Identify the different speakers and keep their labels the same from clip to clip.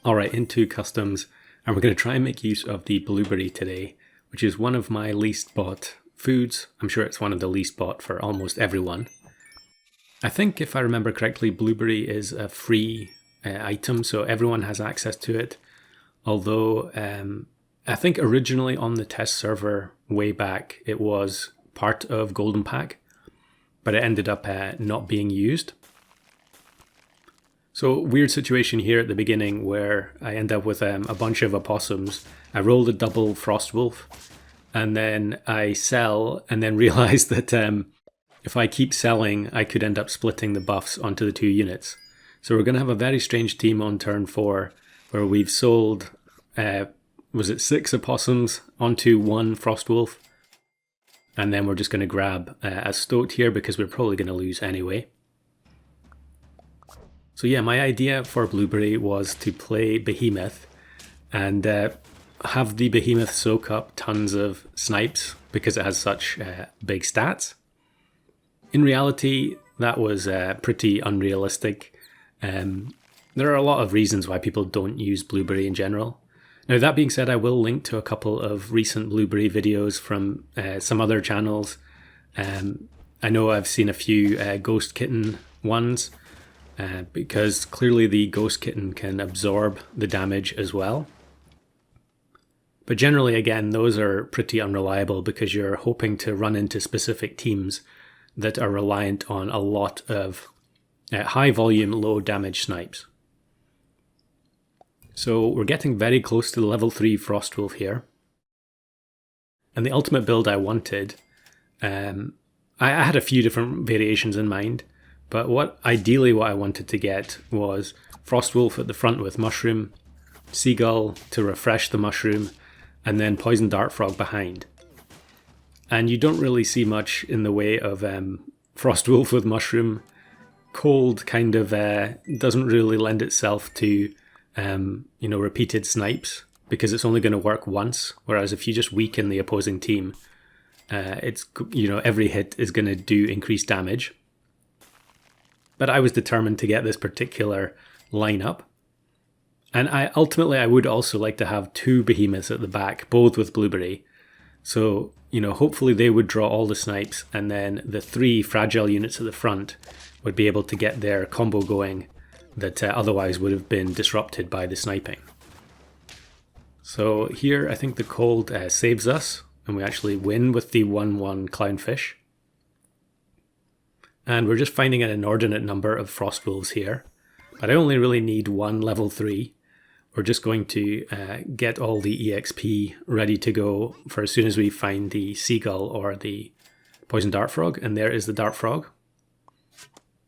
Speaker 1: Alright, into customs, and we're going to try and make use of the blueberry today, which is one of my least bought foods. I'm sure it's one of the least bought for almost everyone. I think if I remember correctly, blueberry is a free item, so everyone has access to it. Although I think originally on the test server way back it was part of Golden Pack, but it ended up not being used. So weird situation here at the beginning where I end up with a bunch of opossums. I rolled a double frost wolf and then I sell and then realize that if I keep selling I could end up splitting the buffs onto the two units. So we're going to have a very strange team on turn 4 where we've sold, was it 6 opossums onto 1 frost wolf, and then we're just going to grab a stoat here because we're probably going to lose anyway. So yeah, my idea for blueberry was to play Behemoth and have the Behemoth soak up tons of snipes because it has such big stats. In reality, that was pretty unrealistic. There are a lot of reasons why people don't use blueberry in general. Now that being said, I will link to a couple of recent blueberry videos from some other channels. I know I've seen a few ghost kitten ones, because clearly the ghost kitten can absorb the damage as well. But generally, again, those are pretty unreliable because you're hoping to run into specific teams that are reliant on a lot of high volume, low damage snipes. So we're getting very close to the level 3 Frostwolf here. And the ultimate build I wanted, I had a few different variations in mind. But ideally what I wanted to get was Frostwolf at the front with Mushroom, Seagull to refresh the Mushroom, and then Poison Dart Frog behind. And you don't really see much in the way of Frostwolf with Mushroom. Cold kind of doesn't really lend itself to repeated snipes because it's only going to work once, whereas if you just weaken the opposing team, every hit is going to do increased damage. But I was determined to get this particular lineup. And I would also like to have 2 behemoths at the back, both with blueberry. So, hopefully they would draw all the snipes and then the 3 fragile units at the front would be able to get their combo going that otherwise would have been disrupted by the sniping. So here I think the cold saves us and we actually win with the 1/1 clownfish. And we're just finding an inordinate number of frost wolves here. But I only really need 1 level 3. We're just going to get all the EXP ready to go for as soon as we find the Seagull or the Poison Dart Frog. And there is the Dart Frog.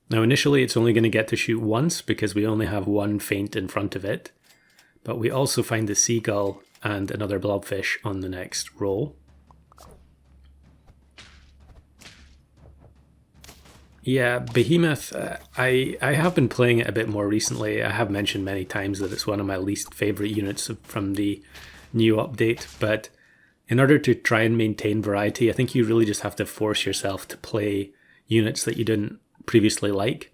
Speaker 1: Now initially it's only going to get to shoot once because we only have 1 feint in front of it. But we also find the Seagull and another blobfish on the next roll. Yeah, Behemoth, I have been playing it a bit more recently. I have mentioned many times that it's one of my least favourite units from the new update, but in order to try and maintain variety, I think you really just have to force yourself to play units that you didn't previously like.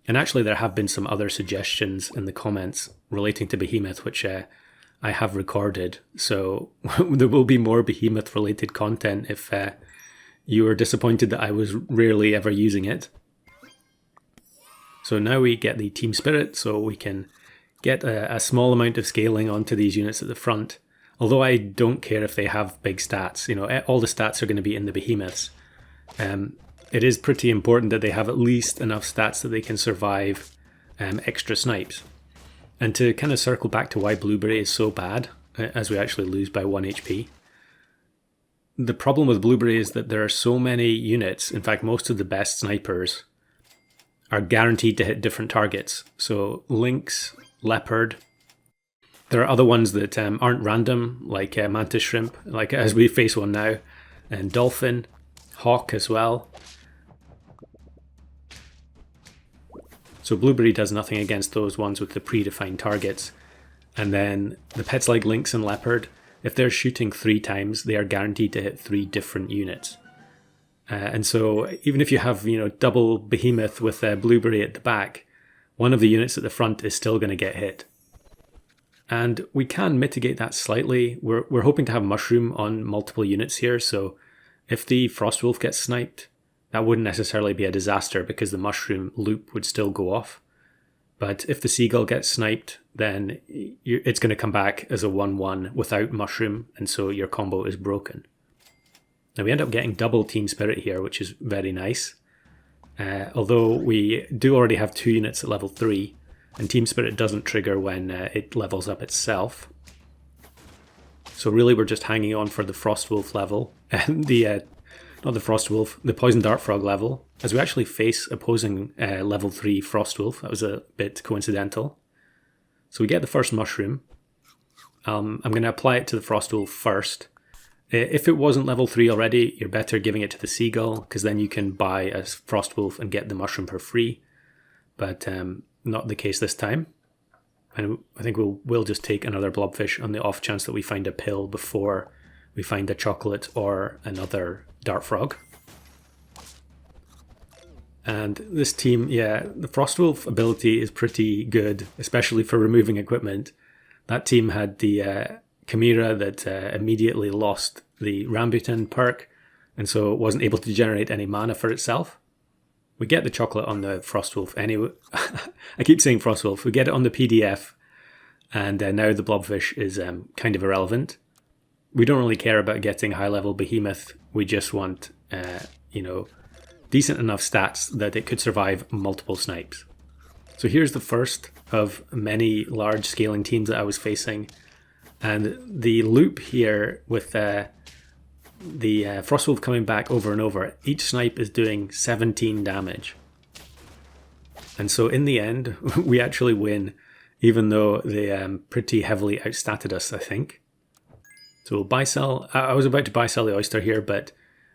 Speaker 1: And actually there have been some other suggestions in the comments relating to Behemoth, which I have recorded, so there will be more Behemoth related content if you were disappointed that I was rarely ever using it. So now we get the team spirit, so we can get a small amount of scaling onto these units at the front. Although I don't care if they have big stats, all the stats are going to be in the behemoths. It is pretty important that they have at least enough stats that they can survive extra snipes. And to kind of circle back to why blueberry is so bad, as we actually lose by 1 HP. The problem with blueberry is that there are so many units, in fact most of the best snipers are guaranteed to hit different targets. So lynx, leopard, there are other ones that aren't random, like mantis shrimp, like as we face one now, and dolphin, hawk as well. So blueberry does nothing against those ones with the predefined targets. And then the pets like lynx and leopard, if they're shooting 3 times, they are guaranteed to hit 3 different units. And so even if you have, double behemoth with blueberry at the back, one of the units at the front is still going to get hit. And we can mitigate that slightly. We're hoping to have mushroom on multiple units here, so if the Frostwolf gets sniped, that wouldn't necessarily be a disaster because the mushroom loop would still go off. But if the seagull gets sniped, then it's going to come back as a 1-1 without mushroom, and so your combo is broken. Now we end up getting double team spirit here, which is very nice. Although we do already have 2 units at level 3, and team spirit doesn't trigger when it levels up itself. So really we're just hanging on for the Frostwolf level, and not the Frostwolf, the Poison Dart Frog level, as we actually face opposing level 3 Frostwolf. That was a bit coincidental. So we get the first mushroom. I'm going to apply it to the Frostwolf first. If it wasn't level 3 already, you're better giving it to the seagull, because then you can buy a Frostwolf and get the mushroom for free. But not the case this time. And I think we'll just take another blobfish on the off chance that we find a pill before we find a chocolate or another dart frog. And this team, yeah, the Frostwolf ability is pretty good, especially for removing equipment. That team had the Chimera that immediately lost the Rambutan perk, and so it wasn't able to generate any mana for itself. We get the chocolate on the Frostwolf anyway. I keep saying Frostwolf. We get it on the PDF, and now the blobfish is kind of irrelevant. We don't really care about getting high-level Behemoth. We just want, decent enough stats that it could survive multiple snipes. So here's the first of many large scaling teams that I was facing. And the loop here with the Frostwolf coming back over and over, each snipe is doing 17 damage. And so in the end, we actually win, even though they pretty heavily outstatted us, I think. So we'll buy sell. I was about to buy sell the oyster here, but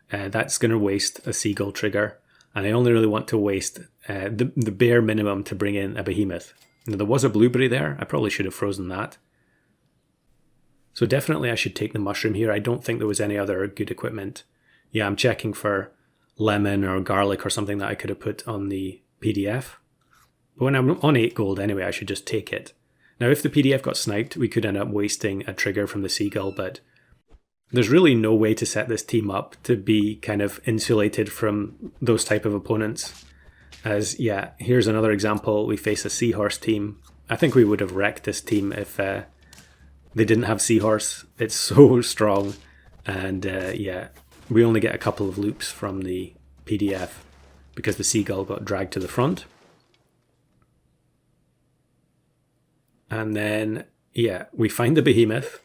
Speaker 1: that's going to waste a seagull trigger. And I only really want to waste the bare minimum to bring in a Behemoth. Now, there was a blueberry there. I probably should have frozen that. So definitely I should take the mushroom here. I don't think there was any other good equipment. Yeah, I'm checking for lemon or garlic or something that I could have put on the PDF. But when I'm on 8 gold anyway, I should just take it. Now, if the PDF got sniped, we could end up wasting a trigger from the seagull, but there's really no way to set this team up to be kind of insulated from those type of opponents. As, yeah, here's another example. We face a seahorse team. I think we would have wrecked this team if they didn't have seahorse. It's so strong. And yeah, we only get a couple of loops from the PDF because the seagull got dragged to the front. And then, yeah, we find the Behemoth.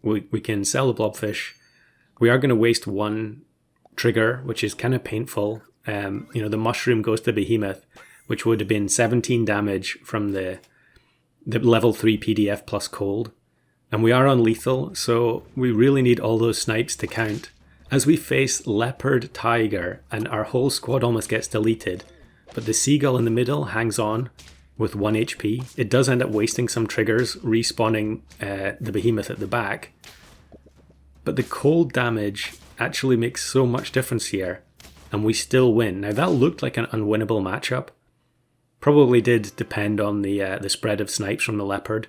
Speaker 1: We can sell the blobfish. We are going to waste 1 trigger, which is kind of painful. The mushroom goes to Behemoth, which would have been 17 damage from the level 3 PDF plus cold. And we are on lethal, so we really need all those snipes to count. As we face Leopard Tiger, and our whole squad almost gets deleted, but the seagull in the middle hangs on with 1 HP. It does end up wasting some triggers, respawning the Behemoth at the back. But the cold damage actually makes so much difference here, and we still win. Now that looked like an unwinnable matchup. Probably did depend on the spread of snipes from the Leopard,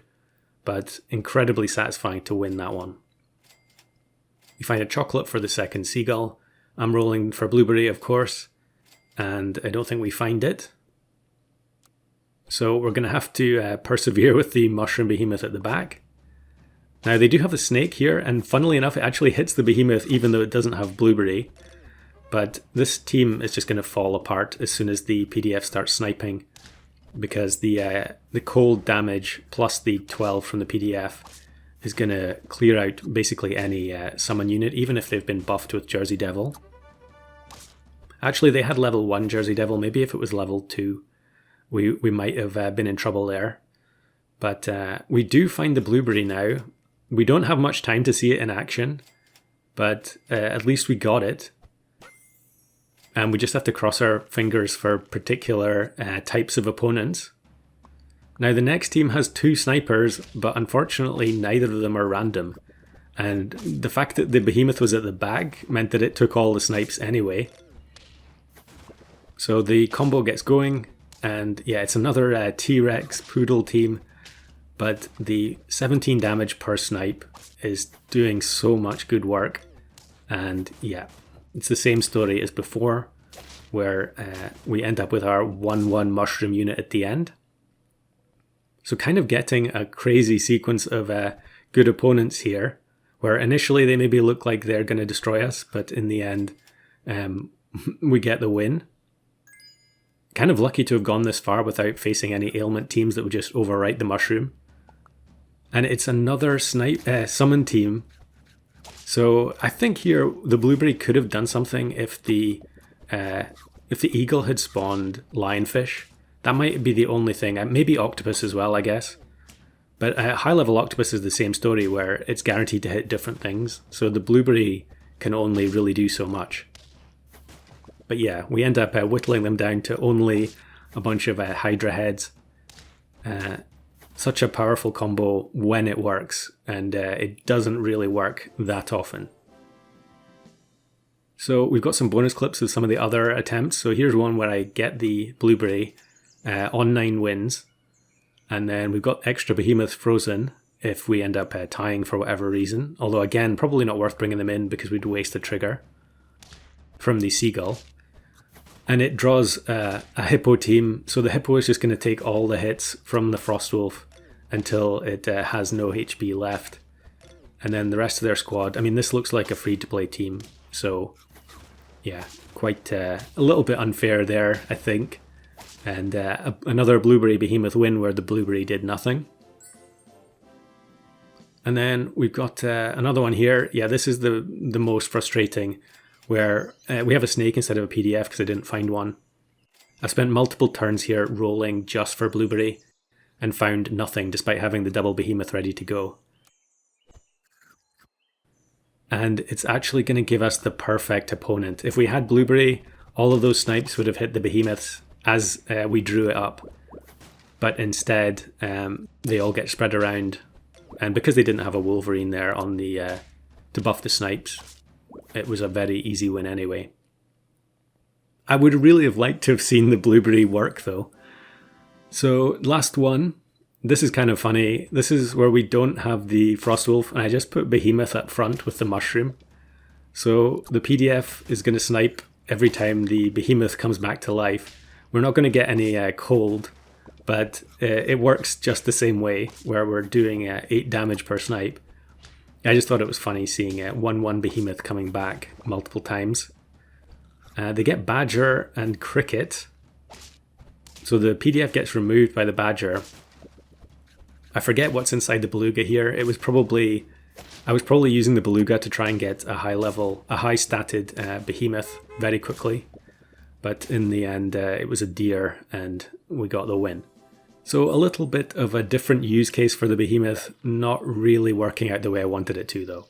Speaker 1: but incredibly satisfying to win that one. You find a chocolate for the second seagull. I'm rolling for blueberry, of course, and I don't think we find it. So we're going to have to persevere with the mushroom Behemoth at the back. Now they do have a snake here, and funnily enough it actually hits the Behemoth even though it doesn't have blueberry. But this team is just going to fall apart as soon as the PDF starts sniping, because the cold damage plus the 12 from the PDF is going to clear out basically any summon unit, even if they've been buffed with Jersey Devil. Actually, they had level 1 Jersey Devil. Maybe if it was level 2, we might have been in trouble there. But we do find the blueberry now. We don't have much time to see it in action, but at least we got it. And we just have to cross our fingers for particular types of opponents. Now the next team has 2 snipers, but unfortunately neither of them are random. And the fact that the Behemoth was at the back meant that it took all the snipes anyway. So the combo gets going, and yeah, it's another T-Rex Poodle team. but the 17 damage per snipe is doing so much good work. And yeah, it's the same story as before, where we end up with our 1-1 mushroom unit at the end. So kind of getting a crazy sequence of good opponents here, where initially they maybe look like they're going to destroy us, but in the end we get the win. Kind of lucky to have gone this far without facing any ailment teams that would just overwrite the mushroom. And it's another summon team. So I think here the blueberry could have done something if the eagle had spawned lionfish. That might be the only thing. Maybe octopus as well, I guess. But high level octopus is the same story, where it's guaranteed to hit different things. So the blueberry can only really do so much. But yeah, we end up whittling them down to only a bunch of hydra heads. Such a powerful combo when it works, and it doesn't really work that often. So we've got some bonus clips of some of the other attempts. So here's one where I get the blueberry on 9 wins, and then we've got extra behemoth frozen if we end up tying for whatever reason. Although again, probably not worth bringing them in because we'd waste a trigger from the seagull. And it draws a hippo team, so the hippo is just going to take all the hits from the frostwolf until it has no HP left. And then the rest of their squad, I mean, this looks like a free-to-play team, so yeah, quite a little bit unfair there, I think. And another blueberry behemoth win where the blueberry did nothing. And then we've got another one here. Yeah, this is the most frustrating, where we have a snake instead of a PDF because I didn't find one. I spent multiple turns here rolling just for blueberry and found nothing despite having the double behemoth ready to go. And it's actually going to give us the perfect opponent. If we had blueberry, all of those snipes would have hit the behemoths as we drew it up. But instead, they all get spread around. And because they didn't have a wolverine there on the to buff the snipes, it was a very easy win anyway. I would really have liked to have seen the blueberry work though. So last one, this is kind of funny. This is where we don't have the frostwolf, and I just put behemoth up front with the mushroom. So the PDF is going to snipe every time the behemoth comes back to life. We're not going to get any cold, but it works just the same way, where we're doing 8 damage per snipe. I just thought it was funny seeing 1-1 behemoth coming back multiple times. They get badger and cricket. So the PDF gets removed by the badger. I forget what's inside the beluga here. I was probably using the beluga to try and get a high statted behemoth very quickly. But in the end, it was a deer and we got the win. So a little bit of a different use case for the behemoth, not really working out the way I wanted it to though.